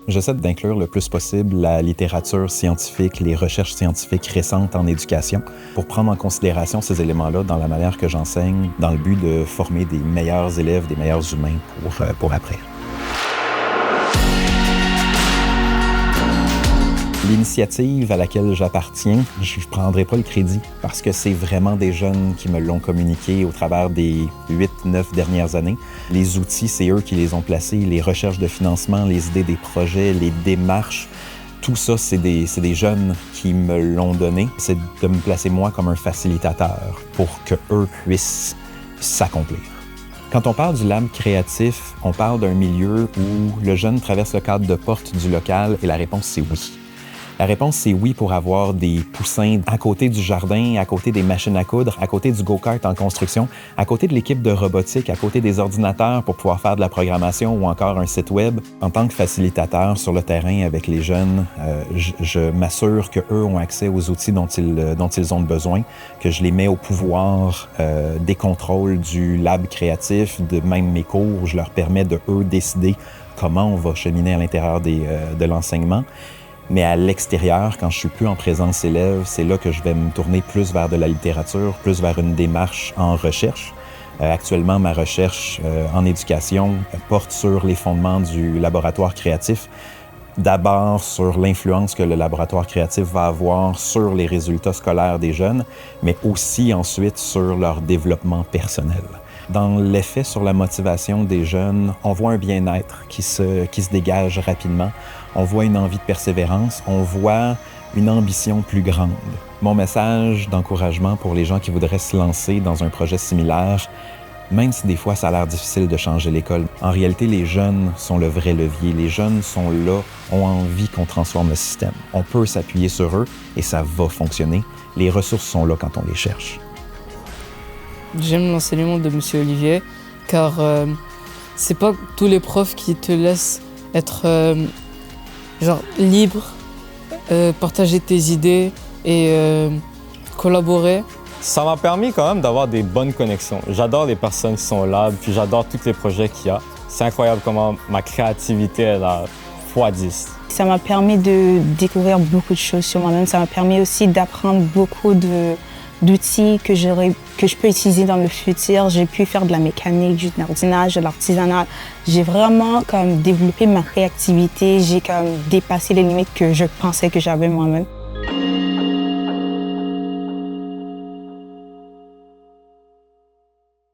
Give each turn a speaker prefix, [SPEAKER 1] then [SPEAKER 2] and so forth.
[SPEAKER 1] J'essaie d'inclure le plus possible la littérature scientifique, les recherches scientifiques récentes en éducation pour prendre en considération ces éléments-là dans la manière que j'enseigne, dans le but de former des meilleurs élèves, des meilleurs humains pour après. L'initiative à laquelle j'appartiens, je ne prendrai pas le crédit parce que c'est vraiment des jeunes qui me l'ont communiqué au travers des 8-9 dernières années. Les outils, c'est eux qui les ont placés, les recherches de financement, les idées des projets, les démarches, tout ça, c'est des jeunes qui me l'ont donné. C'est de me placer moi comme un facilitateur pour qu'eux puissent s'accomplir. Quand on parle du lab créatif, on parle d'un milieu où le jeune traverse le cadre de porte du local et la réponse, c'est oui. La réponse, c'est oui pour avoir des poussins à côté du jardin, à côté des machines à coudre, à côté du go-kart en construction, à côté de l'équipe de robotique, à côté des ordinateurs pour pouvoir faire de la programmation ou encore un site web. En tant que facilitateur sur le terrain avec les jeunes, je m'assure qu'eux ont accès aux outils dont ils ont besoin, que je les mets au pouvoir des contrôles du lab créatif, de même mes cours. Je leur permets de, eux, décider comment on va cheminer à l'intérieur de l'enseignement. Mais à l'extérieur, quand je suis plus en présence élève, c'est là que je vais me tourner plus vers de la littérature, plus vers une démarche en recherche. Actuellement, ma recherche en éducation porte sur les fondements du laboratoire créatif. D'abord sur l'influence que le laboratoire créatif va avoir sur les résultats scolaires des jeunes, mais aussi ensuite sur leur développement personnel. Dans l'effet sur la motivation des jeunes, on voit un bien-être qui se dégage rapidement. On voit une envie de persévérance, on voit une ambition plus grande. Mon message d'encouragement pour les gens qui voudraient se lancer dans un projet similaire, même si des fois ça a l'air difficile de changer l'école, en réalité, les jeunes sont le vrai levier. Les jeunes sont là, ont envie qu'on transforme le système. On peut s'appuyer sur eux et ça va fonctionner. Les ressources sont là quand on les cherche.
[SPEAKER 2] J'aime l'enseignement de M. Olivier, car c'est pas tous les profs qui te laissent être libre, partager tes idées et collaborer.
[SPEAKER 3] Ça m'a permis quand même d'avoir des bonnes connexions. J'adore les personnes qui sont là, puis j'adore tous les projets qu'il y a. C'est incroyable comment ma créativité est là x10.
[SPEAKER 4] Ça m'a permis de découvrir beaucoup de choses sur moi-même. Ça m'a permis aussi d'apprendre beaucoup d'outils que je peux utiliser dans le futur. J'ai pu faire de la mécanique, du jardinage, de l'artisanat. J'ai vraiment développé ma créativité. J'ai dépassé les limites que je pensais que j'avais moi-même.